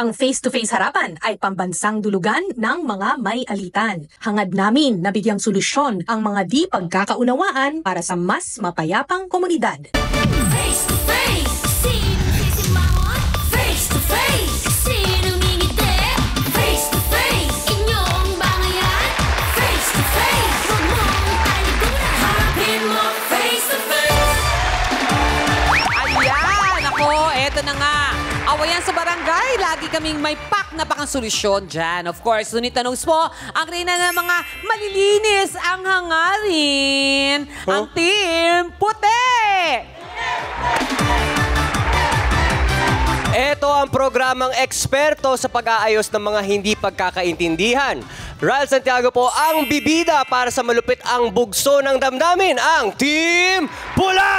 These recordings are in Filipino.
Ang face-to-face harapan ay pambansang dulugan ng mga may alitan. Hangad namin na bigyang solusyon ang mga di pagkakaunawaan para sa mas mapayapang komunidad. Face-to-face, sisimangon. Face-to-face, sinumingiti. Face-to-face, inyong bangayan. Face-to-face, huwag mong talikuran. Harapin mo face-to-face. Ayan, ako, eto na nga. Awayan sa barangay, lagi kaming may pak na pakang solusyon dyan. Of course, Lunita Knows po, ang reyna ng mga malilinis ang hangarin. Ang Team Puti! Ito ang programang eksperto sa pag-aayos ng mga hindi pagkakaintindihan. Ral Santiago po ang bibida para sa malupit ang bugso ng damdamin, ang Team Pula!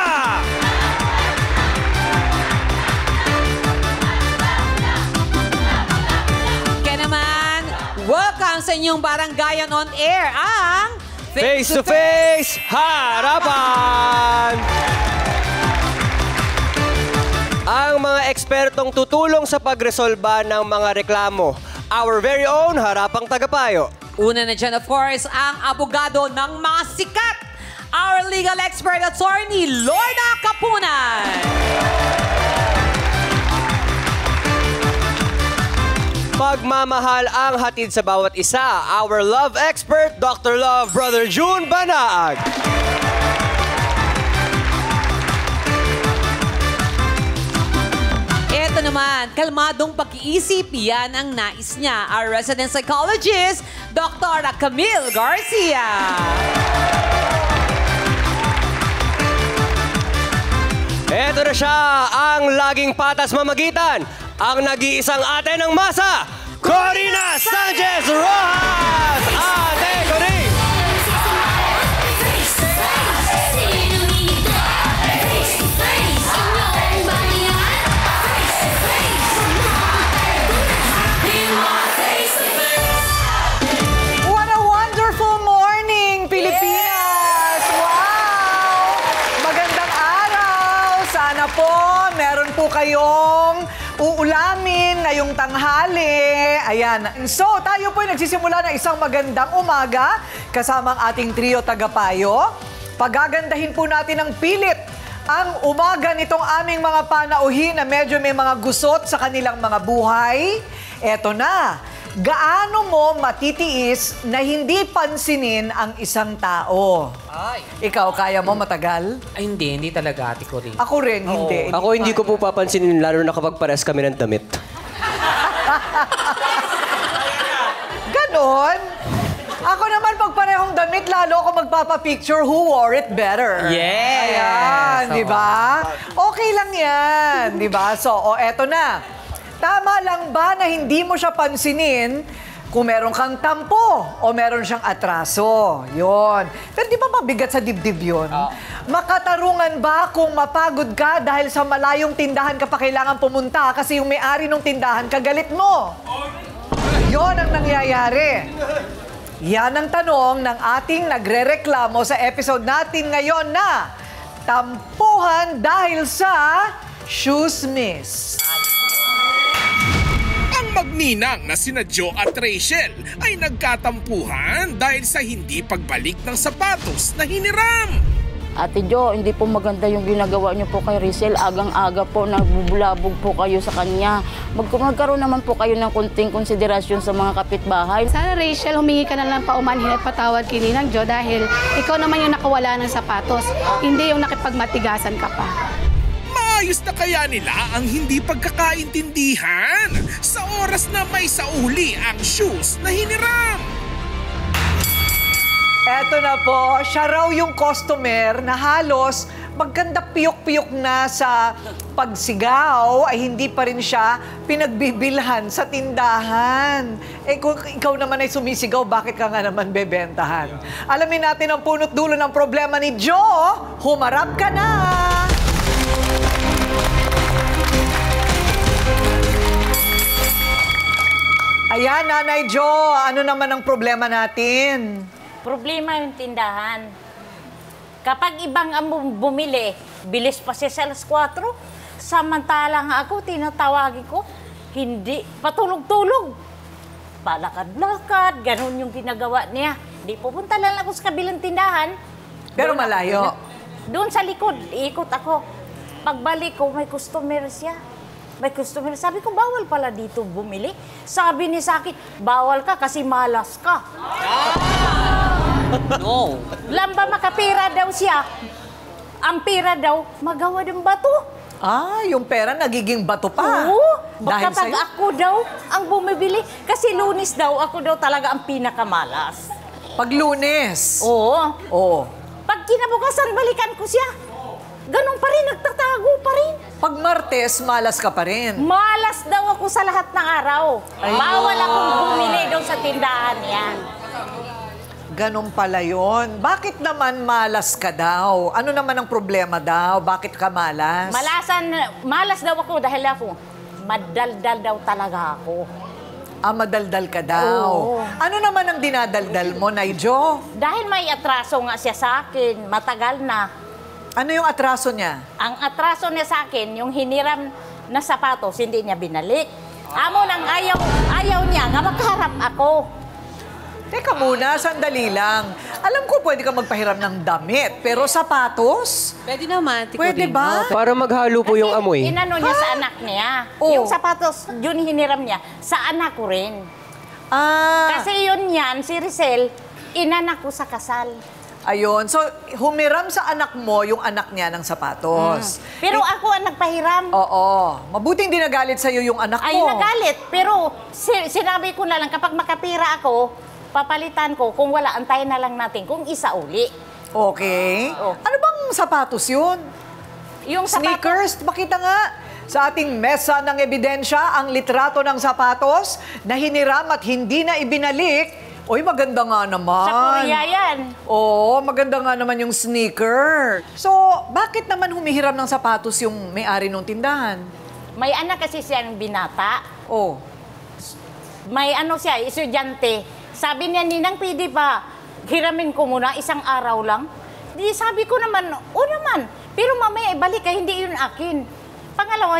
Welcome sa inyong Barangayan on Air, ang Face-to-Face Harapan! Ang mga ekspertong tutulong sa pagresolba ng mga reklamo. Our very own Harapang Tagapayo. Una na dyan, of course, ang abogado ng mga sikat. Our legal expert attorney, Lorna Kapunan. Pagmamahal ang hatid sa bawat isa. Our love expert, Dr. Love, Brother June Banaag. Ito naman, kalmadong pag-iisip, yan ang nais niya. Our resident psychologist, Dr. Camille Garcia. Ito na siya, ang laging patas mamagitan. Ang nag-iisang ate ng masa, Corina Sanchez Rojas! Ate Corin! What a wonderful morning, Pilipinas! Wow! Magandang araw! Sana po meron po kayong uulamin ngayong tanghali. Ayan. So, tayo po ay nagsisimula ng isang magandang umaga kasama ang ating trio tagapayo. Pagagandahin po natin ng pilit ang umaga nitong aming mga panauhin na medyo may mga gusot sa kanilang mga buhay. Eto na. Gaano mo matitiis na hindi pansinin ang isang tao? Ay. Ikaw, kaya mo matagal? Ay, hindi talaga, Ate Corin. Ako rin, hindi. Ako hindi ko po papansinin, lalo na kapag pares kami ng damit. Ganon? Ako naman, pag parehong damit, lalo ako magpapapicture who wore it better. Yes! Ayan, di ba? Okay lang yan, di ba? So, eto na. Tama lang ba na hindi mo siya pansinin kung meron kang tampo o meron siyang atraso? Yun. Pero di ba mabigat sa dibdib yun? Makatarungan ba kung mapagod ka dahil sa malayong tindahan ka pa kailangan pumunta kasi yung may-ari ng tindahan kagalit mo? Yun ang nangyayari. Yan ang tanong ng ating nagrereklamo sa episode natin ngayon na tampuhan dahil sa shoes miss. Magninang na sina Joe at Rachel ay nagkatampuhan dahil sa hindi pagbalik ng sapatos na hiniram. Ate Jo, hindi po maganda yung ginagawa niyo po kay Rachel. Agang-aga po, nagbubulabog po kayo sa kanya. Magkaroon naman po kayo ng kunting konsiderasyon sa mga kapitbahay. Sana Rachel, humingi ka na lang paumanhin at patawad kay Ninang Jo dahil ikaw naman yung nakawala ng sapatos, hindi yung nakipagmatigasan ka pa. Ayos na kaya nila ang hindi pagkakaintindihan sa oras na may sauli ang shoes na hiniram? Eto na po, siya raw yung customer na halos maganda piyok-piyok na sa pagsigaw ay hindi pa rin siya pinagbibilhan sa tindahan. Eh kung ikaw naman ay sumisigaw, bakit ka nga naman bebentahan? Alamin natin ang punot dulo ng problema ni Joe. Humarap ka na! Ayan, Nanay Jo, ano naman ang problema natin? Problema yung tindahan. Kapag ibang ang bumili, bilis pa siya sa alas 4. Samantalang ako, tinatawagin ko, Hindi, patulog-tulog. Palakad-lakad, ganun yung ginagawa niya. Di pupunta lang ako sa kabilang tindahan. Pero Doon malayo. Doon sa likod, ikot ako. Pagbalik ko, may customer siya. May customer. Sabi ko, bawal pala dito bumili. Sabi niya sa akin, bawal ka kasi malas ka. No. Lamba makapira daw siya. Ang pira daw, magawa ng bato. Yung pera nagiging bato pa. Oo. Dahil Kapag sa'yo? ako daw ang bumibili. Kasi Lunes daw, ako daw talaga ang pinakamalas. Pag Lunes. Oo. Oo. Pag kinabukasan, balikan ko siya. Ganun pa rin, nagtatago pa rin. Pag Martes, malas ka pa rin. Malas daw ako sa lahat ng araw. Bawal akong bumili daw sa tindahan yan. Ganon pala yun. Bakit naman malas ka daw? Ano naman ang problema daw? Bakit ka malas? Malas daw ako dahil ako, madaldal daw talaga ako. Madaldal ka daw. Oo. Ano naman ang dinadaldal mo, Naijo? Dahil may atraso nga siya sa akin, matagal na. Ano yung atraso niya? Ang atraso niya sa akin, yung hiniram na sapatos, hindi niya binalik. Amo nang ayaw niya nga makaharap ako. Teka muna, sandali lang. Alam ko pwede ka magpahiram ng damit, pero sapatos? Pwede naman. Pwede ba? Para maghalo po yung amoy. Inano niya sa anak niya. Oh. Yung sapatos, yun hiniram niya, sa anak ko rin. Kasi yun yan, si Rizal, inanak ko sa kasal. Ayun. So, humiram sa anak mo yung anak niya ng sapatos. Pero ako ang nagpahiram. Oo. Mabuting dinagalit sa'yo yung anak mo. Ay, nagalit. Pero sinabi ko na lang, kapag makapira ako, papalitan ko. Kung wala, antayin na lang natin kung isa uli. Okay. Oh. Ano bang sapatos yun? Yung Sneakers? Pakita nga. Sa ating mesa ng ebidensya, ang litrato ng sapatos na hiniram at hindi na ibinalik. Oy, maganda nga naman. Sa Korea yan. Oo, maganda nga naman yung sneaker. So, bakit naman humihiram ng sapatos yung may-ari ng tindahan? May anak kasi siyang binata. Oh. May ano siya, estudyante. Sabi niya, Ninang, pwede ba hiramin ko muna isang araw lang? Di sabi ko naman, o naman. Pero mamaya ibalik ka, hindi yun akin. Pangalawa,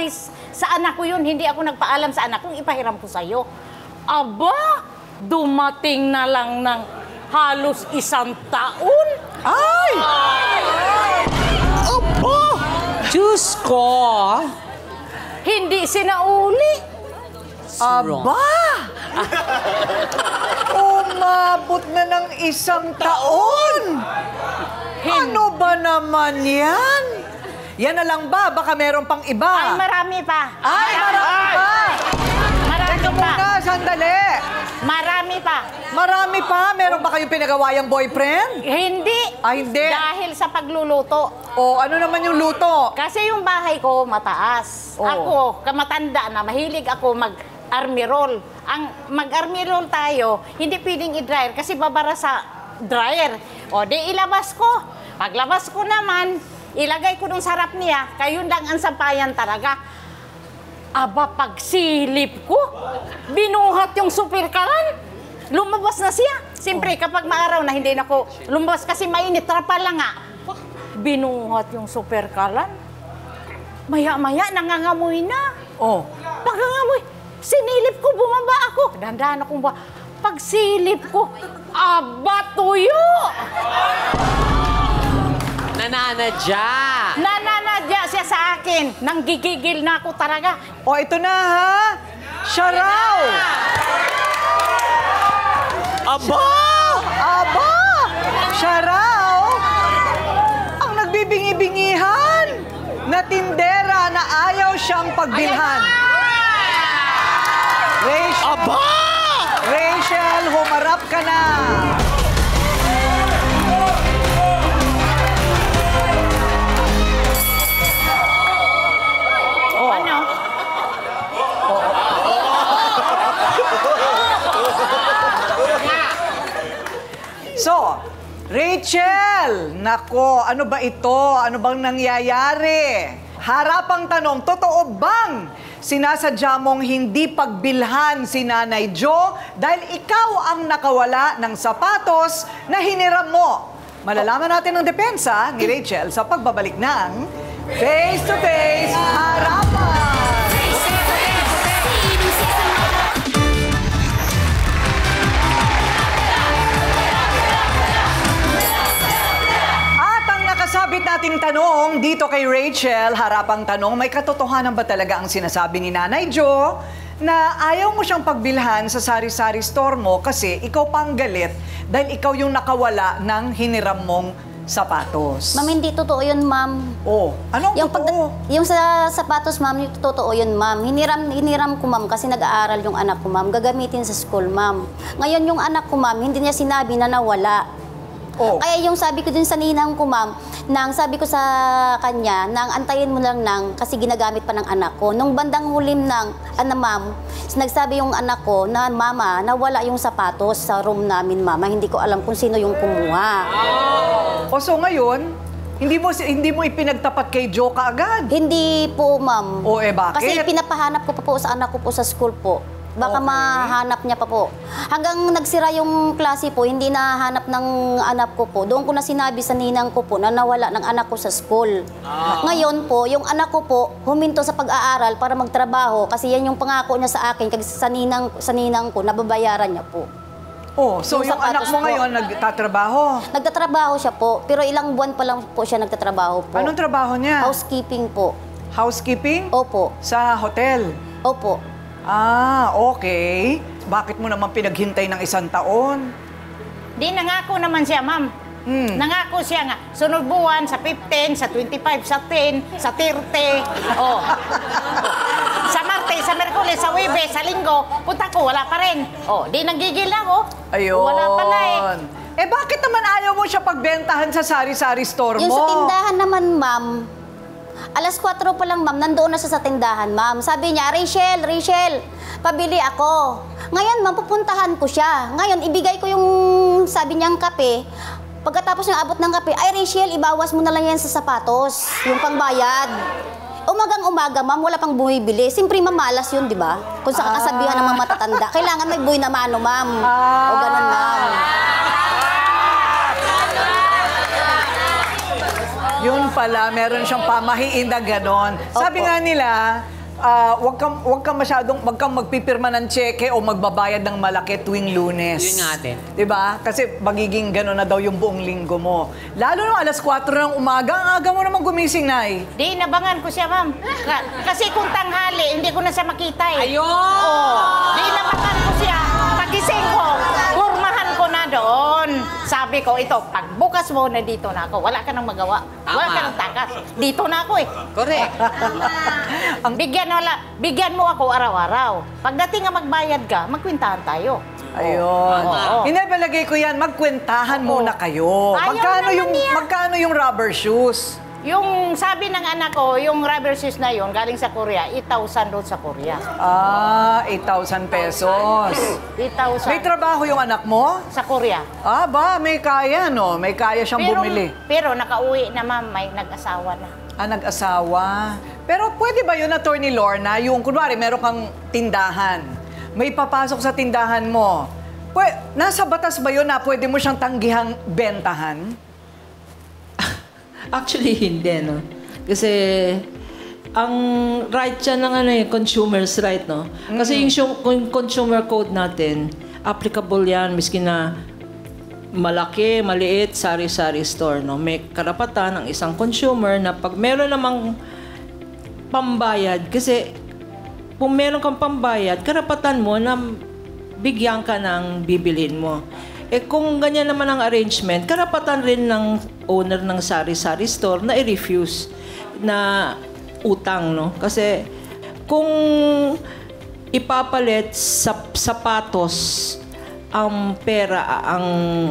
sa anak ko yun, hindi ako nagpaalam sa anak kong ipahiram ko sa'yo. Aba, dumating na lang ng halos 1 taon. Ay! Opo! Diyos ko! Hindi sinauli. Aba! Umabot na ng 1 taon! Ano ba naman yan? Yan na lang ba? Baka meron pang iba. Ay, marami pa. Ay, marami pa! Marami Teka pa. muna, sandali. Marami pa. Marami pa? Meron ba kayong pinagawayang boyfriend? Hindi. Hindi. Dahil sa pagluluto. O, ano naman yung luto? Kasi yung bahay ko mataas. Oh. Ako, kamatanda na, mahilig ako mag-army roll. Ang mag-army roll tayo, hindi pwedeng i-dryer kasi babara sa dryer. O, di ilabas ko. Paglabas ko naman, ilagay ko dun sa harap niya, kayo lang ang sampayan talaga. Aba, pagsilip ko, binuhat yung superkalan. Lumabas na siya. Siyempre, kapag maaraw na hindi na ako lumabas kasi mainit, trapal lang nga. Binuhat yung superkalan. Maya-maya, nangangamoy na. Oh. Pagkangamoy, sinilip ko, bumaba ako. Dandahan akong ba. Pagsilip ko, aba, tuyo! Nananadya! Nananadya siya sa akin. Nanggigigil na ako talaga. O, ito na ha. Siya raw. Aba! Aba! Siya raw. Ang nagbibingi-bingihan na tindera na ayaw siyang pagbilhan. Rachel, Aba! Rachel, humarap ka na. Ano? So, Rachel, nako, ano ba ito? Ano bang nangyayari? Harapang tanong, totoo bang sinasadya mong hindi pagbilhan si Nanay Jo dahil ikaw ang nakawala ng sapatos na hiniram mo? Malalaman natin ang depensa ni Rachel sa pagbabalik ng Face to Face Harapan! Face to face, sino ating tanong dito kay Rachel, harapang tanong, may katotohanan ba talaga ang sinasabi ni Nanay Jo na ayaw mo siyang pagbilhan sa sari-sari store mo kasi ikaw pang galit dahil ikaw yung nakawala ng hiniram mong sapatos? Ma'am, hindi totoo yun, ma'am. Oh, anong totoo? Yung sa sapatos, ma'am, yung totoo yun, ma'am. Hiniram ko, ma'am, kasi nag-aaral yung anak ko, ma'am. Gagamitin sa school, ma'am. Ngayon, yung anak ko, ma'am, hindi niya sinabi na nawala. Oh. Kaya yung sabi ko dun sa ninang ko, ma'am, nang sabi ko sa kanya, nang antayin mo lang nang, kasi ginagamit pa ng anak ko. Nung bandang hulim nang, ma'am, nagsabi yung anak ko na, mama, nawala yung sapatos sa room namin, mama. Hindi ko alam kung sino yung kumuha. O so ngayon, hindi mo ipinagtapat kay Jo kaagad? Hindi po, ma'am. O bakit? Kasi pinapahanap ko pa po sa anak ko po sa school po. Baka mahanap niya pa po. Hanggang nagsira yung klase po, hindi nahanap ng anak ko po. Doon ko na sinabi sa ninang ko po na nawala ng anak ko sa school. Ngayon po, yung anak ko po huminto sa pag-aaral para magtrabaho kasi yan yung pangako niya sa akin kasi sa ninang ko, nababayaran niya po. Oh, so yung anak mo ngayon nagtatrabaho? Nagtatrabaho siya po, pero ilang buwan pa lang po siya nagtatrabaho po. Anong trabaho niya? Housekeeping po. Housekeeping? Opo. Sa hotel? Opo. Ah, okay. Bakit mo naman pinaghintay ng 1 taon? Di nangako naman siya, ma'am. Nangako siya nga, sunod buwan, sa 15, sa 25, sa 10, sa 30. Oh. Sa Martes, sa Merkules, sa Webes, sa Linggo, punta ko, wala pa rin. Oh, di nanggigil ako. Ayun. Wala pala eh. Bakit naman ayaw mo siya pagbentahan sa sari-sari store mo? Yung sa tindahan naman, ma'am, alas 4 pa lang, ma'am, nandoon na siya sa tindahan, ma'am. Sabi niya, Rachel, pabili ako. Ngayon, ma'am, pupuntahan ko siya. Ngayon, ibigay ko yung, sabi niyang kape. Pagkatapos ng abot ng kape, ay, Rachel, ibawas mo na lang yan sa sapatos, yung pangbayad. Umagang-umaga, ma'am, wala pang bumibili. Siyempre, mamalas yun, di ba? Kung sa kakasabihan ng mga matatanda, kailangan may buhay na mano, ma'am. O ganun, ma'am. Yun pala, meron siyang pamahiin na ganon. Sabi nga nila, wag kang magpipirma ng tseke o magbabayad ng malaki tuwing Lunes. Yun nga din. Diba? Kasi magiging ganon na daw yung buong linggo mo. Lalo nung alas 4 ng umaga, ang aga mo naman gumising, Nay. Di, nabangan ko siya, ma'am. Kasi kung tanghali, hindi ko na siya makita eh. Ayun! Oh, di, nabangan ko siya. Pagising ko, kurmahan ko na doon. Sabi ko, ito, pagbukas mo na dito na ako, wala ka nang magawa. Wala ka nang takas. Dito na ako eh. Correct. Bigyan mo ako araw-araw. Pagdating nga magbayad ka, magkwintahan tayo. Ayun. Oo. Hindi, palagay ko yan, magkwentahan muna kayo. Ayaw naman niya. Magkano yung rubber shoes? Yung sabi ng anak ko, yung rubber shoes na yun, galing sa Korea, 8,000 doon sa Korea. 8,000 pesos. 8,000. May trabaho yung anak mo? Sa Korea. May kaya, no? May kaya siyang bumili. Pero nakauwi na, ma'am, may nag-asawa na. Nag-asawa. Pero pwede ba yun, Attorney Lorna, yung kunwari meron kang tindahan, may papasok sa tindahan mo, nasa batas ba yun na pwede mo siyang tanggihang bentahan? Actually, hindi, no? Kasi, ang right siya ng consumer's right, no? Kasi yung consumer code natin, applicable yan, miski na malaki, maliit, sari-sari store, no? May karapatan ng isang consumer na pag meron namang pambayad, kasi kung meron kang pambayad, karapatan mo na bigyan ka ng bibilhin mo. Kung ganyan naman ang arrangement, karapatan rin ng owner ng sari-sari store na i-refuse na utang, no? Kasi kung ipapalit sa sapatos ang pera, ang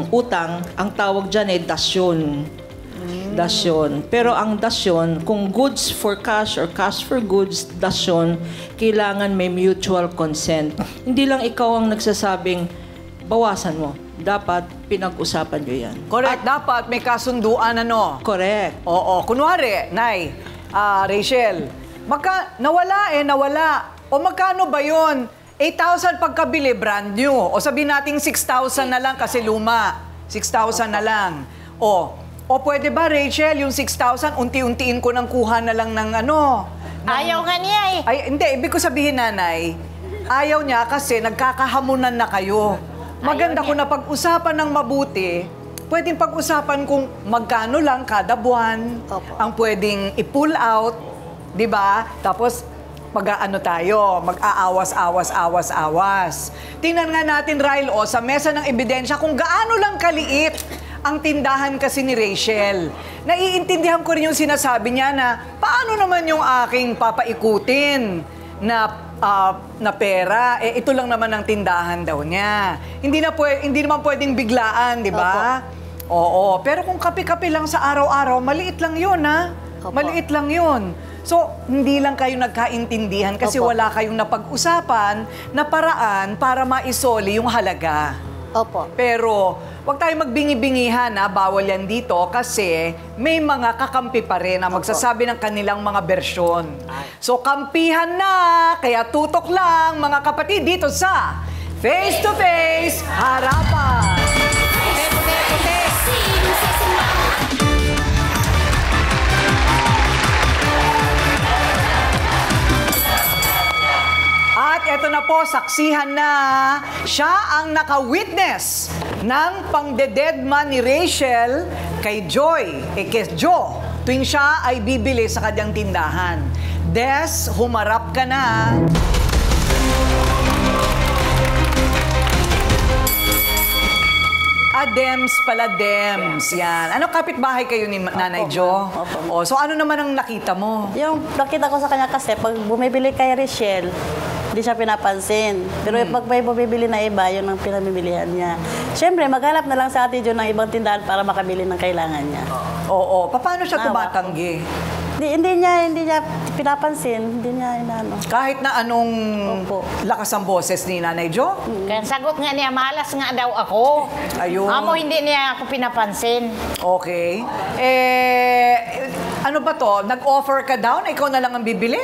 utang, ang tawag dyan ay dasyon. Dasyon. Pero ang dasyon, kung goods for cash or cash for goods, dasyon, kailangan may mutual consent. Hindi lang ikaw ang nagsasabing, bawasan mo. Dapat pinag-usapan nyo yan. Correct. Dapat may kasunduan, ano? Correct. Oo. Kunwari, Nay, Rachel, nawala. O magkano ba yun? 8,000 pagkabili, brand new. O sabihin natin 6,000 na lang kasi luma. 6,000 na lang. O pwede ba, Rachel, yung 6,000, unti-untiin ko nang kuha na lang ng ano? Ayaw nga niya eh. Ay, hindi. Ibig ko sabihin, Nanay, ayaw niya kasi nagkakahamunan na kayo. Maganda kung napag-usapan ng mabuti, pwedeng pag-usapan kung magkano lang kada buwan ang pwedeng i-pull out, di ba? Tapos, mag-aano tayo, mag-aawas-awas. Tingnan nga natin, Ryle, sa mesa ng ebidensya kung gaano lang kaliit ang tindahan kasi ni Rachel. Naiintindihan ko rin yung sinasabi niya na paano naman yung aking papaikutin na pera, ito lang naman ang tindahan daw niya. Hindi naman pwedeng biglaan, di ba? Oo, pero kung kape-kape lang sa araw-araw, maliit lang yun, ha? Maliit lang yun. So, hindi lang kayo nagkaintindihan kasi wala kayong napag-usapan na paraan para maisoli yung halaga. Opo. Pero, wag tayo magbingi-bingihan, ha? Bawal yan dito kasi may mga kakampi pa rin na magsasabi ng kanilang mga bersyon. So, kampihan na! Kaya tutok lang, mga kapatid, dito sa Face to Face Harapan! At eto na po, saksihan na siya ang naka-witness ng pangdededma ni Rachel kay Joy, kay Jo, tuwing siya ay bibili sa kanyang tindahan. Des, humarap ka na. Dems pala, Dems. Yan. Ano, kapitbahay kayo ni Nanay Jo? Opo. So ano naman ang nakita mo? Yung nakita ko sa kanya kasi, pag bumibili kay Rachel, hindi siya pinapansin. Pero pag may bumibili na iba, yun ang pinamimilihan niya. Siyempre, maghanap na lang sa Ate Jo ng ibang tindahan para makabili ng kailangan niya. Oo. Paano siya tumatanggi? Hindi niya pinapansin. Hindi niya inaano. Kahit na anong lakas ang boses ni Nanay Jo? Kaya sagot nga niya, malas nga daw ako. Ayun. Amo, hindi niya ako pinapansin. Okay. Ano ba to? Nag-offer ka daw na ikaw na lang ang bibili?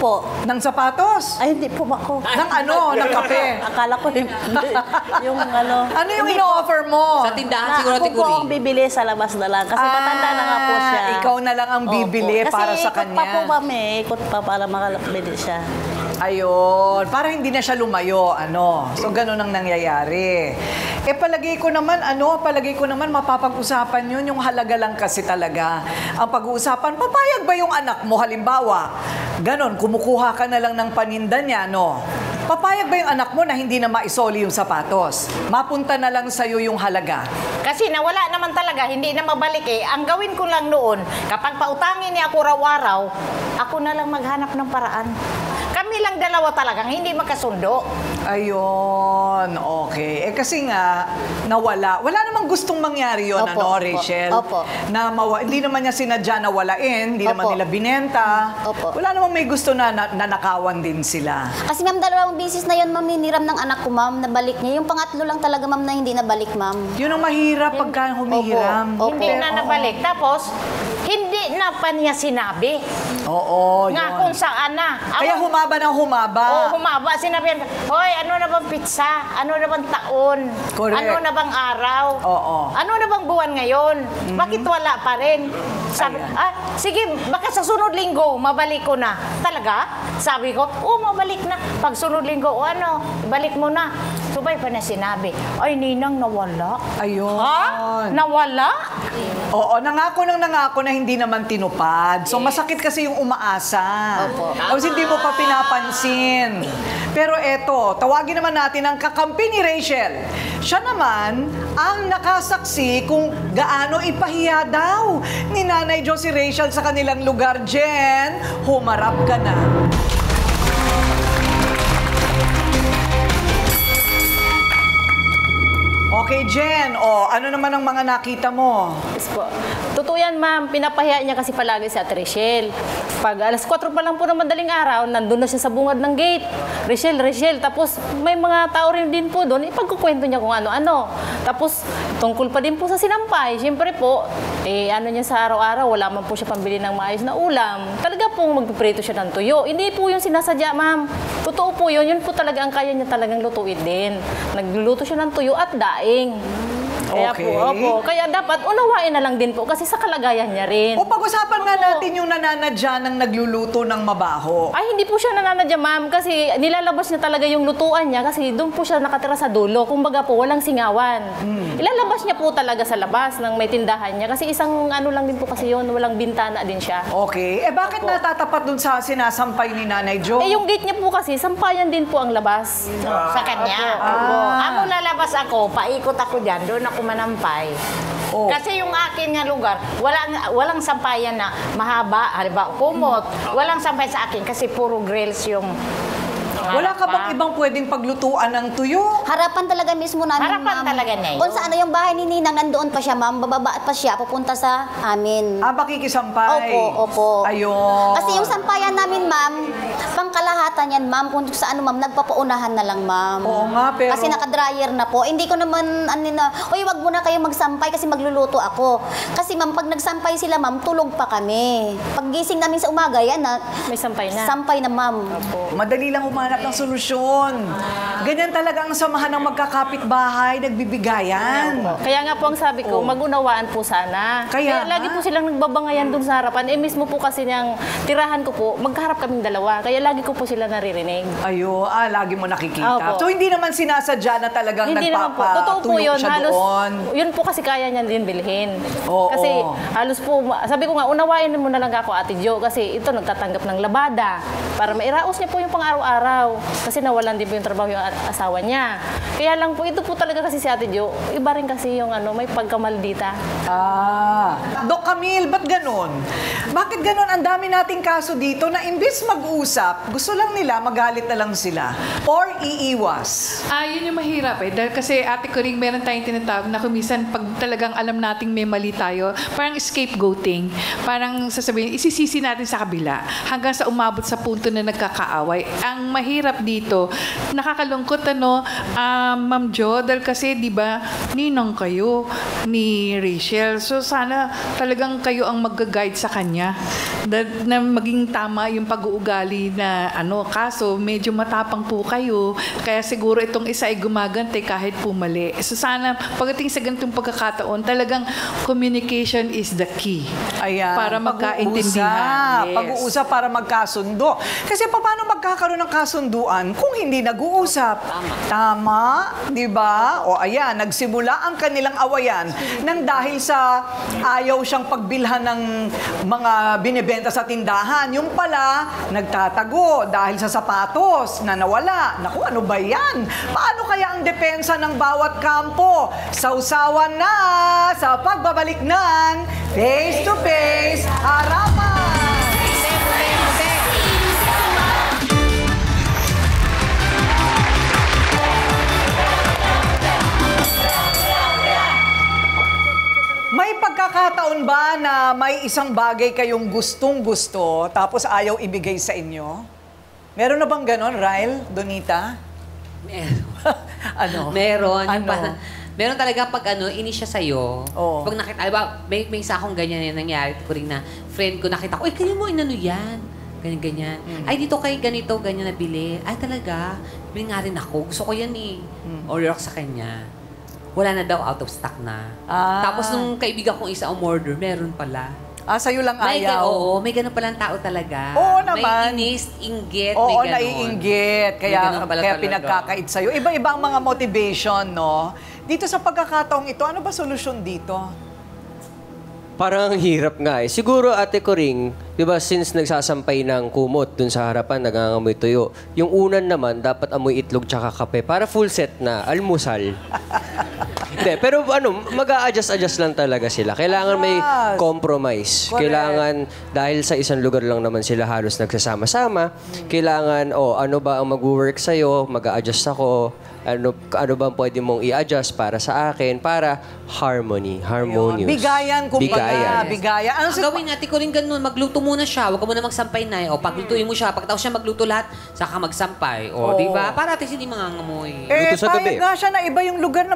Po. Ng sapatos? Ay, hindi po ako. Ng ano? Ng kape? Akala ko yung ano. Ano yung ino-offer mo? Sa tindahan siguro Ako po ang bibili sa labas na lang. Kasi matanda na nga po siya. Ikaw na lang ang bibili para sa kanya. Kasi ikot pa po kami. Ikot pa para makabili siya. Ayun. Para hindi na siya lumayo. So, ganun ang nangyayari. Palagay ko naman mapapag-usapan yun. Yung halaga lang kasi talaga. Ang pag-uusapan, papayag ba yung anak mo? Halimbawa, ganun, kumukuha ka na lang ng paninda niya, Papayag ba yung anak mo na hindi na maisoli yung sapatos? Mapunta na lang sa'yo yung halaga. Kasi nawala naman talaga, hindi na mabalik Ang gawin ko lang noon, kapag pautangin niya ako raw-araw, ako na lang maghanap ng paraan. Kami lang dalawa talagang hindi makasundo. Ayun, okay. Kasi nga, nawala. Wala namang gustong mangyari yun, Rachel? Opo. Hindi naman niya sinadya na walain, hindi naman nila binenta. Wala namang may gusto na nanakawan din sila. Kasi ma'am, dalawang bisis na yun, ma'am, hiniram ng anak ko, ma'am, nabalik niya. Yung pangatlo lang talaga, ma'am, na hindi nabalik, ma'am. Yun ang mahirap pagka humihiram. Hindi na nabalik. Tapos, hindi na pa niya sinabi. Oo, Nga yun. kung saan na. Kaya humaba ng humaba. Oo, humaba. Sinabi niya, hoy, ano na bang pizza? Ano na bang taon? Correct. Ano na bang araw? Oo. Ano na bang buwan ngayon? Bakit wala pa rin? Sabi, sige, baka sa sunod linggo, mabalik ko na. Talaga? Sabi ko, mabalik na. Pag sunod linggo, balik mo na. Subay pa na sinabi, ay, Ninang, nawala. Ayun. Ha? Nawala? Oo, nangako na hindi naman tinupad. So, masakit kasi yung umaasa. Tapos hindi mo pa pinapansin. Pero eto, tawagin naman natin ang kakampi ni Rachel. Siya naman ang nakasaksi kung gaano ipahiya daw ni Nanay Jo si Rachel sa kanilang lugar. Jen, humarap ka na. Okay, Jen. Ano naman ang mga nakita mo? Yes po. Totoo yan, ma'am. Pinapahiya niya kasi palagi si Ate Rachel. Pag alas 4 pa lang po ng madaling araw, nandun na siya sa bungad ng gate. Rachel. Tapos may mga tao rin din po doon. Ipagkukwento niya kung ano-ano. Tapos tungkol pa din po sa sinampay. Siyempre po, ano niya sa araw-araw, wala man po siya pambili ng maayos na ulam. Talaga pong magpiprito siya ng tuyo. Hindi po yung sinasadya, ma'am. Totoo po yun. Yun po talaga ang kaya niya talagang lutuin din. Nagluluto siya ng tuyo at daing. Kaya Okay. kaya dapat unawain na lang din po kasi sa kalagayan niya rin. O pag-usapan nga natin yung nananadya ng nagluluto ng mabaho. Ay, hindi po siya nananadya, ma'am, kasi nilalabas niya talaga yung lutuan niya kasi doon po siya nakatira sa dulo. Kumbaga po, walang singawan. Ilalabas niya po talaga sa labas ng may tindahan niya kasi isang ano lang din po kasi yun, walang bintana din siya. Okay. Bakit natatapat dun sa sinasampay ni Nanay Jo? Yung gate niya po kasi, sampayan din po ang labas. Sa kanya. Amo lalabas ako, paikot ako dyan, doon ako manampay. Kasi yung akin nga lugar, walang sampayan na mahaba, halimbawa kumot. Walang sampay sa akin kasi puro grills yung Wala ka bang ibang pwedeng paglutuan ng tuyo? Harapan talaga mismo namin, Harapan ma'am. talaga niya yun. Kung saan yung bahay ni Ninang, nandoon pa siya, ma'am. Bababa pa siya, pupunta sa amin. Pakikisampay? Opo. Ayun. Kasi yung sampayan namin, ma'am, pangkalahatan yan, ma'am. Kung sa ano, ma'am, nagpapaunahan na lang, ma'am. Oo nga, pero... Kasi nakadryer na po. Hindi ko naman, uy, wag muna kayo magsampay kasi magluluto ako. Kasi, ma'am, pag nagsampay sila, ma'am, tulog pa kami. Pag gising namin sa umaga, yan na. May sampay na. Sampay na, ma'am. Madali lang humanap ng solusyon. Ganyan talaga ang samahan ng magkakapit-bahay, nagbibigayan. Kaya nga po ang sabi ko, magunawaan po sana. Kaya lagi po silang nagbabangayan dun sa harapan. Mismo po kasi niyang tirahan ko po, magkaharap kaming dalawa. Kaya lagi ko po sila naririnig. Lagi mo nakikita. Opo. So, hindi naman sinasadya na talagang Hindi naman po. Totoo po nagpapatuyo yun. siya Halos, doon. yun po kasi kaya niya din bilhin. Oo. Kasi halos po, sabi ko nga, unawain mo na lang ako, Ate Jo, kasi ito nagtatanggap ng labada para mairaos niya po yung pang-araw-araw. Kasi nawalan din po yung trabaho yung asawa niya. Kaya lang po, ito po talaga kasi si Ate Jo, iba rin kasi yung may pagkamaldita. Doc Camille, ba't ganun? Bakit ganun? Ang dami nating kaso dito na imbis mag-usap, gusto lang nila, magalit na lang sila. Or iiwas. Yun yung mahirap eh. Dahil kasi ate ko rin meron tayong tinatawag na kumisan pag talagang alam nating may mali tayo, parang scapegoating. Parang sasabihin, isisisi natin sa kabila hanggang sa umabot sa punto na nagkakaaway. Ang mahirap dito, nakakalungkot Ma'am Jo, dahil kasi di ba ninang kayo ni Rachel. So sana talagang kayo ang mag-guide sa kanya na maging tama yung pag-uugali na kaso medyo matapang po kayo. Kaya siguro itong isa ay gumagante kahit po mali. So sana pagdating sa ganitong pagkakataon, talagang communication is the key. Ayan. Para magkaintindihan. Yes. Pag-uusap para magkasundo. Kasi paano magkakaroon ng kasunduan kung hindi nag-uusap? Tama, di ba? O ayan, nagsimula ang kanilang awayan nang dahil sa ayaw siyang pagbilhan ng mga binibenta sa tindahan. Yung pala, nagtatago dahil sa sapatos na nawala. Naku, ano ba yan? Paano kaya ang depensa ng bawat kampo? Sausawan na sa pagbabalik ng Face to Face Harapan! May pagkakataon ba na may isang bagay kayong gustong-gusto tapos ayaw ibigay sa inyo? Meron na bang ganon, Ryle, Donita? Meron. Meron. Meron talaga pag inis siya sa'yo. Pag nakita, may isa akong ganyan yung nangyari ko rin na friend ko, nakita ko, kaya mo inano yan. Ganyan. Ay, dito kay ganito, ganyan nabili. Ay, talaga. Bili nga rin ako. Gusto ko yan eh. Order ako sa kanya. Wala na daw, out of stock na. Tapos nung kaibigan kong isa umorder, meron pala. Sa'yo lang ayaw? May ganun palang tao talaga. Oo naman. May inis, inggit, Oo, may ganun. naiinggit. Kaya pinagkakait sa'yo. Iba-iba ang mga motivation, no? Dito sa pagkakataong ito, ano ba solusyon dito? Parang hirap nga eh. Siguro, Ate Coring, di ba, since nagsasampay ng kumot dun sa harapan, nagangamoy tuyo, yung unan naman, dapat amoy itlog tsaka kape. Para full set na, almusal. Hindi, pero mag-a-adjust lang talaga sila. Kailangan may compromise. Correct. Kailangan, dahil sa isang lugar lang naman sila halos nagsasama-sama, kailangan, ano ba ang mag-work sa'yo, mag-a-adjust ako, ano ba pwede mong i-adjust para sa akin, para harmonious. Bigayan, kumbaga. Bigayan. Ang gawin natin ko rin ganun, magluto muna siya, huwag ka muna magsampay na. O paglutuin mo siya, pagkatapos siya magluto lahat, saka magsampay. O, di ba? Para at least hindi mangangamoy. Payag nga siya na iba yung lugar na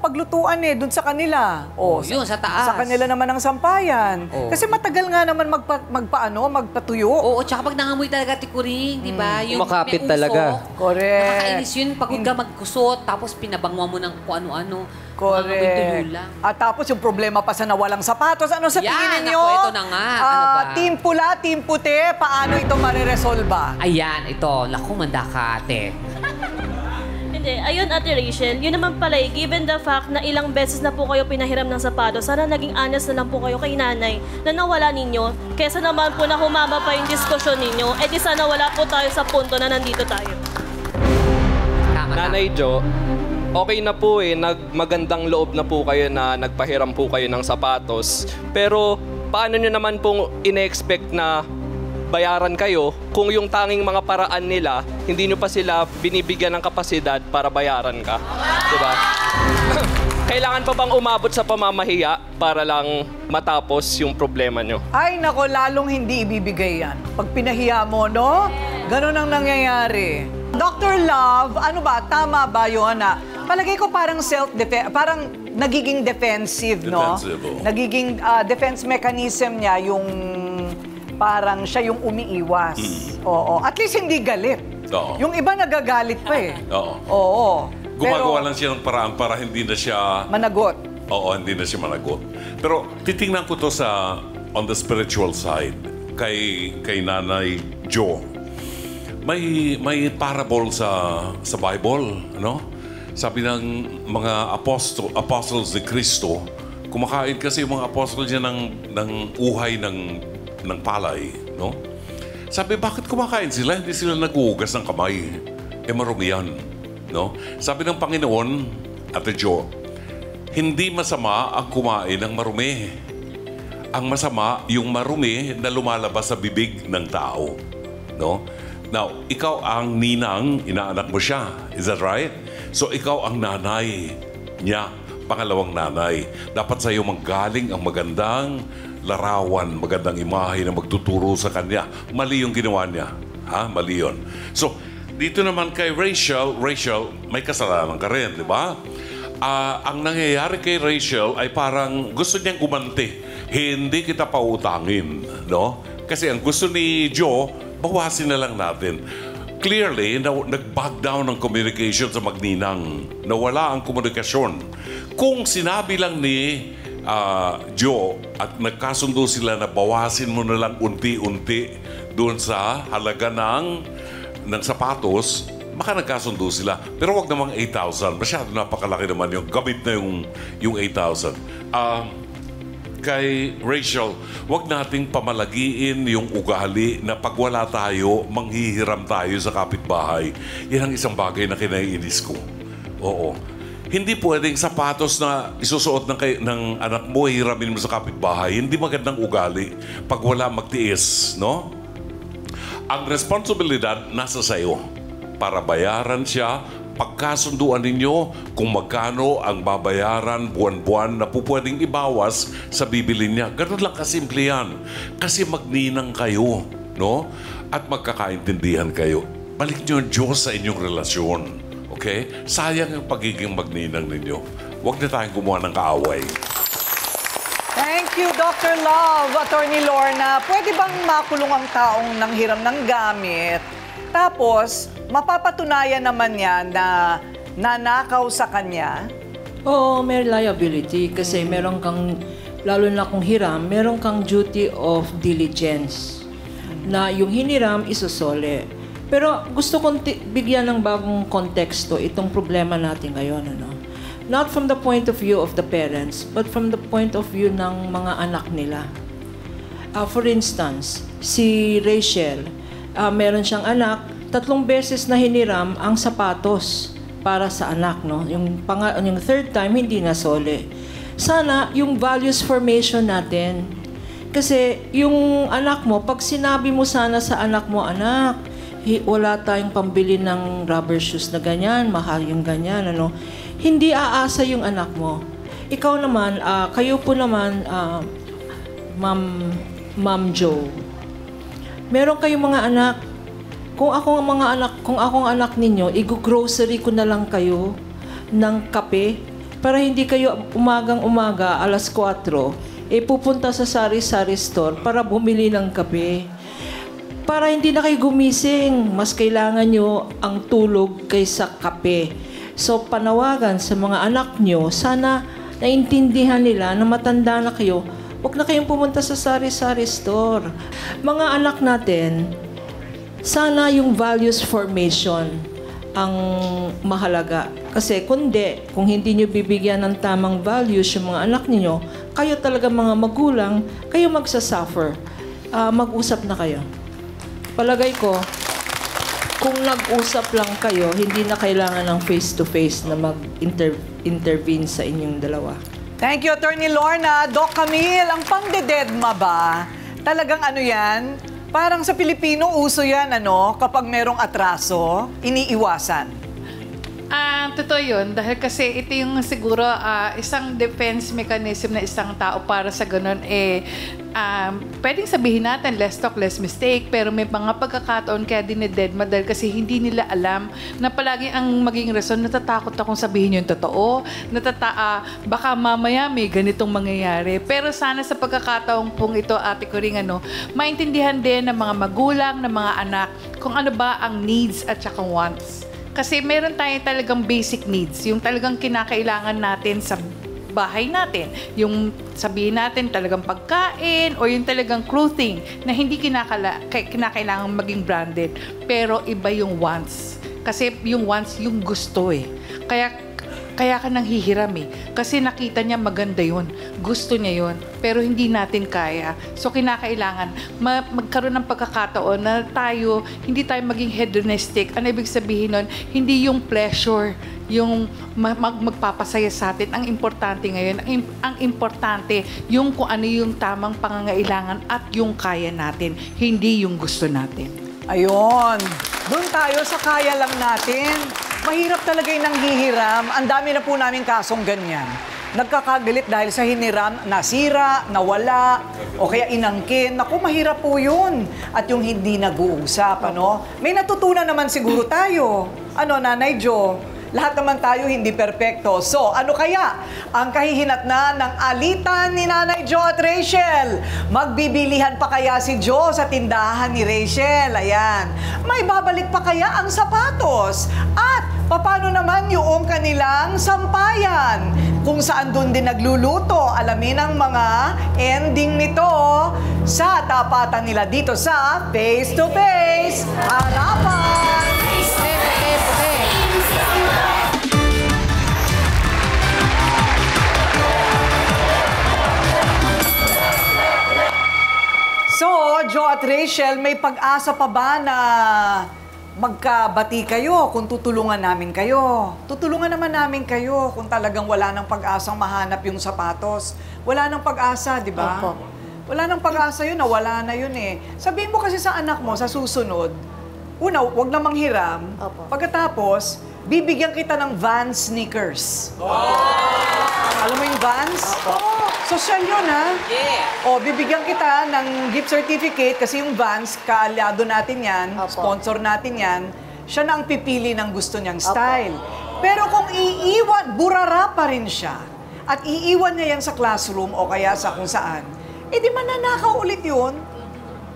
paglutuan eh, dun sa kanila. Yun, sa taas. Sa kanila naman ang sampayan. Kasi matagal nga naman magpatuyo. Oo, tsaka pag nangamoy talaga tikuring, di ba? Yung Makapit may usok, talaga. Correct. Nakakainis yun, pagod ka magkusot, tapos pinabangwa mo ng kung ano-ano. Correct. At tapos yung problema pa sa nawalang sapatos. Ano sa tingin ninyo? Ako, ito na nga. Ano ba? Team pula, team puti, paano ito mariresolba? Ayan, ito. Naku, manda ka, ate. Hindi, ayun Ate Rachel, yun naman pala given the fact na ilang beses na po kayo pinahiram ng sapatos, sana naging honest na lang po kayo kay nanay na nawala ninyo, kesa naman po na humaba pa yung diskusyon ninyo, di sana wala po tayo sa punto na nandito tayo. Nanay Jo, okay na po magandang loob na po kayo na nagpahiram po kayo ng sapatos. Pero paano nyo naman pong ine-expect na bayaran kayo kung yung tanging mga paraan nila, hindi nyo pa sila binibigyan ng kapasidad para bayaran ka? Diba? Kailangan pa bang umabot sa pamamahiya para lang matapos yung problema nyo? Ay, nako, lalong hindi ibibigay yan. Pag pinahiya mo, no? Ganon ang nangyayari. Dr. Love, ano ba? Tama ba yun na palagay ko parang self-defense, parang nagiging defensive, no? Nagiging defense mechanism niya yung parang siya yung umiiwas. Oo. At least hindi galit. Oo. Yung iba nagagalit pa eh. Oo. Oo. Gumagawa lang siya ng paraan para hindi na siya... Managot. Oo, hindi na siya managot. Pero titingnan ko to sa on the spiritual side kay Nanay Jo. May parable sa Bible, no? Sabi ng mga apostles ni Kristo, kumakain kasi yung mga apostles niya ng uhay ng palay, no? Sabi, bakit kumakain sila? Hindi sila naghuhugas ng kamay. Marumi yan, no? Sabi ng Panginoon, Ate Jo, hindi masama ang kumain ng marumi. Ang masama, yung marumi na lumalabas sa bibig ng tao, no? Now, ikaw ang ninang, inaanak mo siya. Is that right? So, ikaw ang nanay niya, pangalawang nanay. Dapat sa'yo manggaling ang magandang larawan, magandang imahe na magtuturo sa kanya. Mali yung ginawa niya. Ha? Mali yun. So, dito naman kay Rachel, may kasalanan ka rin, di ba? Ang nangyayari kay Rachel ay parang gusto niyang gumanti. Hindi kita pautangin, no? Kasi ang gusto ni Joe, bawasin na lang natin. Clearly, nag-back down ang communication sa magninang. Nawala ang komunikasyon. Kung sinabi lang ni Joe at nagkasundo sila na bawasin mo na lang unti-unti doon sa halaga ng sapatos, baka nagkasundo sila. Pero wag namang 8,000. Masyado napakalaki naman yung gamit na yung 8,000. Kay Rachel, wag nating pamalagiin yung ugali na pag wala tayo, manghihiram tayo sa kapitbahay. Yan ang isang bagay na kinaiinis ko. Oo. Hindi pwedeng sapatos na isusuot ng anak mo, hiramin mo sa kapitbahay. Hindi magandang ugali pag wala magtiis, no? Ang responsibilidad nasa sayo para bayaran siya. Pagkasunduan ninyo kung magkano ang babayaran buwan-buwan na pwedeng ibawas sa bibili niya. Ganun lang kasimple yan. Kasi magninang kayo, no? At magkakaintindihan kayo. Balik niyo ang Diyos sa inyong relasyon. Okay? Sayang ang pagiging magninang ninyo. Huwag na tayong gumawa ng kaaway. Thank you, Dr. Love. Attorney Lorna, pwede bang makulong ang taong nanghiram ng gamit? Tapos, mapapatunayan naman niya na nanakaw sa kanya? Oo, may liability kasi meron kang, lalo na kung hiram, meron kang duty of diligence na yung hiniram isusole. Pero gusto kong bigyan ng bagong konteksto itong problema natin ngayon, ano? Not from the point of view of the parents, but from the point of view ng mga anak nila. For instance, si Rachel, meron siyang anak, 3 beses na hiniram ang sapatos para sa anak, no? Yung third time, hindi na sole. Sana yung values formation natin. Kasi yung anak mo, pag sinabi mo sana sa anak mo, anak, wala tayong pambili ng rubber shoes na ganyan, mahal yung ganyan, ano? Hindi aasa yung anak mo. Ikaw naman, kayo po naman, Ma'am Jo, meron kayong mga anak. Kung akong anak ninyo, i-grocery ko na lang kayo ng kape, para hindi kayo umagang-umaga, alas 4, pupunta sa sari-sari store para bumili ng kape. Para hindi na kayo gumising, mas kailangan nyo ang tulog kaysa kape. So, panawagan sa mga anak nyo, sana naintindihan nila na matanda na kayo, huwag na kayong pumunta sa sari-sari store. Mga anak natin, sana yung values formation ang mahalaga. Kasi kung hindi nyo bibigyan ng tamang values yung mga anak niyo, kayo talaga mga magulang, kayo magsasuffer. Mag-usap na kayo. Palagay ko, kung nag-usap lang kayo, hindi na kailangan ng face-to-face na mag-intervene sa inyong dalawa. Thank you, Attorney Lorna. Doc Camille, ang pangdededma ba? Talagang ano yan? Parang sa Pilipino, uso yan, kapag merong atraso, iniiwasan. Totoo yun. Dahil kasi ito yung siguro isang defense mechanism na isang tao para sa ganun. Pwedeng sabihin natin, less talk, less mistake. Pero may mga pagkakataon kaya dinededma dahil kasi hindi nila alam na palagi ang maging rason, natatakot akong sabihin yung totoo. Baka mamaya may ganitong mangyayari. Pero sana sa pagkakataong pong ito, Ate Coring, maintindihan din ng mga magulang, ng mga anak, kung ano ba ang needs at saka wants. Kasi meron tayo talagang basic needs, yung talagang kinakailangan natin sa bahay natin. Yung sabihin natin talagang pagkain o yung talagang clothing na hindi kinakailangan maging branded. Pero iba yung wants. Kasi yung wants, yung gusto Kaya ka nang hihiram Kasi nakita niya maganda yun. Gusto niya yun. Pero hindi natin kaya. So kinakailangan magkaroon ng pagkakataon na hindi tayo maging hedonistic. Ano ibig sabihin nun? Hindi yung pleasure, yung magpapasaya sa atin. Ang importante ngayon, ang importante yung kung ano yung tamang pangangailangan at yung kaya natin. Hindi yung gusto natin. Ayun. Doon tayo sa kaya lang natin. Mahirap talaga yung nanghihiram. Ang dami na po namin kasong ganyan. Nagkakagalit dahil sa hiniram, nasira, nawala, o kaya inangkin. Naku, mahirap po yun. At yung hindi nag-uusap, May natutunan naman siguro tayo. Nanay Jo? Lahat naman tayo hindi perpekto. So, ano kaya ang kahihinatnan ng alitan ni Nanay Jo at Rachel? Magbibilihan pa kaya si Jo sa tindahan ni Rachel? Ayan. May babalik pa kaya ang sapatos? At paano naman yung kanilang sampayan? Kung saan doon din nagluluto, alamin ang mga ending nito sa tapatan nila dito sa Face to Face Harapan! So, Jo at Rachel, may pag-asa pa ba na magkabati kayo kung tutulungan namin kayo? Tutulungan naman namin kayo kung talagang wala nang pag-asang mahanap yung sapatos. Wala nang pag-asa, di ba? Opo. Wala nang pag-asa yun, nawala na yun Sabihin mo kasi sa anak mo, sa susunod, una, wag na manghiram. Opo. Pagkatapos, bibigyan kita ng Vans sneakers. Alam mo yung Vans? Opo. Social yun, ha? Yeah. Bibigyan kita ng gift certificate kasi yung Vans, kaalyado natin yan, sponsor natin yan, siya na ang pipili ng gusto niyang style. Pero kung burara pa rin siya, at iiwan niya yan sa classroom o kaya sa kung saan, di mananakaw ulit yun.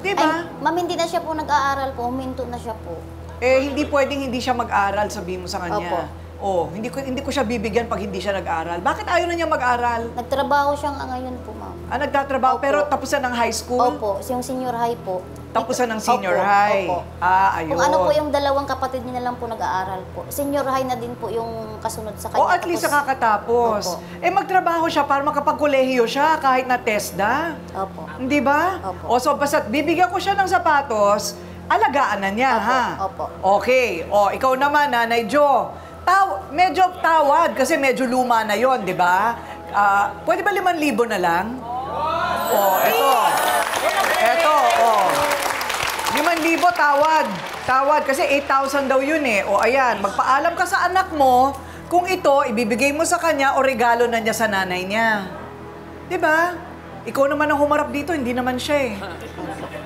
Di ba? Ma'am, hindi na siya po nag-aaral po, huminto na siya po. Hindi pwedeng hindi siya mag-aral, sabihin mo sa kanya. Hindi ko siya bibigyan pag hindi siya nag-aral. Bakit ayaw na niya mag-aral? Nagtrabaho siya ngayon po, ma'am. Nagtatrabaho, pero tapusan ng high school? Opo, yung senior high po. Tapusan ng senior high? Opo. Ayun. Kung ano po yung dalawang kapatid niya lang po nag-aaral po. Senior high na din po yung kasunod sa kanya. At least nakakatapos. Magtrabaho siya para makapagkolehiyo siya kahit na TESDA. Opo. Hindi ba? Opo. So basta't bibigyan ko siya ng sapatos, alagaan na niya, ha? Opo. Okay. Ikaw naman, Nanay Jo. Medyo tawad kasi medyo luma na yon, di ba? Pwede ba 5,000 na lang? Ito. 5,000 tawad kasi 8,000 daw yun ayan, magpaalam ka sa anak mo kung ito ibibigay mo sa kanya o regalo na niya sa nanay niya. Di ba? Ikaw naman ang humarap dito, hindi naman siya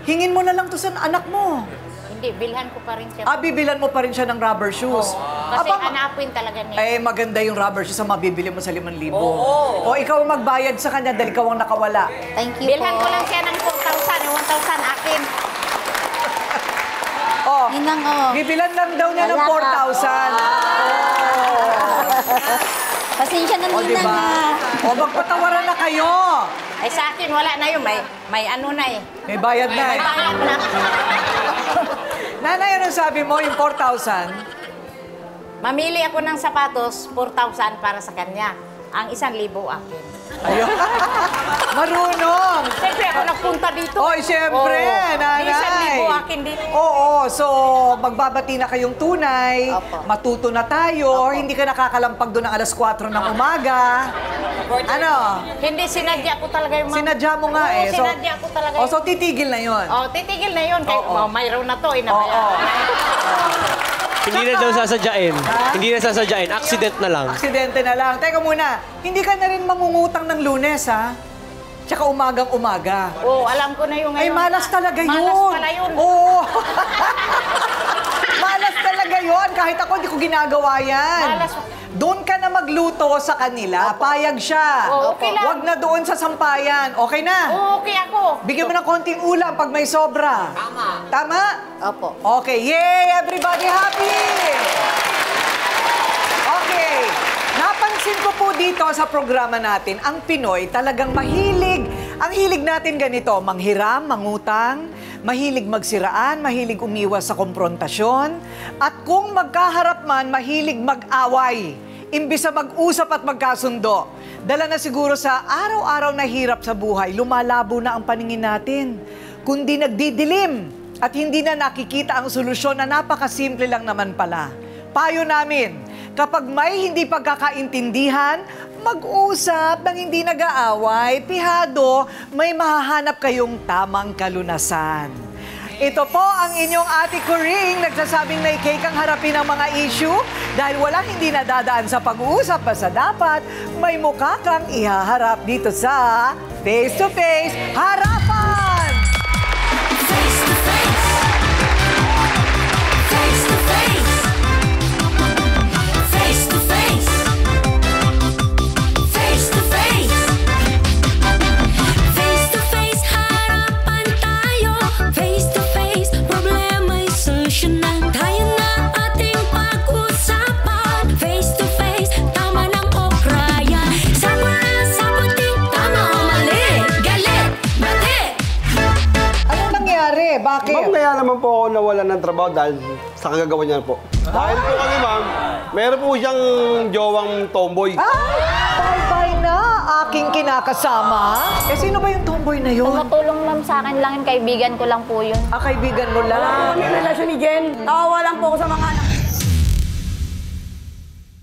Hingin mo na lang to sa anak mo. Hindi, bilhan ko pa rin siya. Bibilhan mo pa rin siya ng rubber shoes. Kasi hanapin talaga niya. Eh, maganda yung rubber shoes sa mabibili mo sa 5,000. O ikaw ang magbayad sa kanya dahil ikaw ang nakawala. Thank you Bilhan ko lang siya ng 4,000, 1,000 akin. Oh, Ninang, oh. bibilan lang daw niya ng 4,000. Pasensya na, O, Ninang, diba? ha. O, magpatawaran na kayo. Ay sa akin, wala na yun. May ano na eh. May bayad na May eh. bayad na. Nanay, anong sabi mo, yung 4,000? Mamili ako ng sapatos, 4,000 para sa kanya. Ang 1,000 akin. Ayun. Marunong. Siyempre ako nagpunta dito. Oy, siyempre, nanay. 1,000 akin dito. Oo, so magbabati na kayong tunay, matuto na tayo, hindi ka nakakalampag doon ng alas 4 ng umaga. Ano? Hindi, sinadya ko talaga yung mga... Sinadya mo nga eh. Oo, sinadya ko talaga. Oh, so titigil na yon. Oh, titigil na yun. Kaya mayroon na to, inabayaran. Hindi na daw sasadyain. Hindi na sasadyain. Accident na lang. Aksidente na lang. Teka muna, hindi ka na rin mangungutang ng Lunes, ha? Tsaka umagang-umaga. Oo, alam ko na yung Ay, ngayon. malas talaga yun. Malas pala yun. Oo. Malas talaga yun. Kahit ako, hindi ko ginagawa yan. Malas. Doon ka na magluto sa kanila. Payag siya. Oo, okay lang. Huwag na doon sa sampayan. Okay na? Oo, okay ako. Bigyan mo ng konting ulam pag may sobra. Tama. Tama? Opo. Okay. Yay! Everybody happy! Okay. Napansin ko po dito sa programa natin, ang Pinoy talagang mahilig. Ang hilig natin ganito, manghiram, mangutang, mahilig magsiraan, mahilig umiwas sa konfrontasyon, at kung magkaharap man, mahilig mag-away, imbis na mag-usap at magkasundo. Dala na siguro sa araw-araw na hirap sa buhay, lumalabo na ang paningin natin. Kundi nagdidilim at hindi na nakikita ang solusyon na napakasimple lang naman pala. Payo namin, kapag may hindi pagkakaintindihan, mag-usap ng hindi nag-aaway, pihado, may mahahanap kayong tamang kalunasan. Ito po ang inyong Ate Coring, nagsasabing may cake ang harapin ang mga issue dahil walang hindi nadadaan sa pag-uusap, basta dapat may mukha kang ihaharap dito sa Face to Face Harapan! Face to face. Face to face. Face to face. Face to face. Face to face, harapan tayo. Face to face, problema'y solusyonan. Tayo na ating pag-usapan. Face to face, tama lang o kraya. Sabuting tama o mali. Galit, bati. Anong nangyari? Bakit? Ma'am, kaya naman po ako nawalan ng trabaho dahil sa kagagawa niya po. Dahil po kasi ma'am, meron po siyang jowang tomboy. Bye-bye na, aking kinakasama. Eh, sino ba yung tomboy na yun? Tumutulong lang sa akin lang yun, kaibigan ko lang po yun. Ah, kaibigan mo lang. Wala kami relasyon ni Jen. Tawa lang po ako sa mga anak.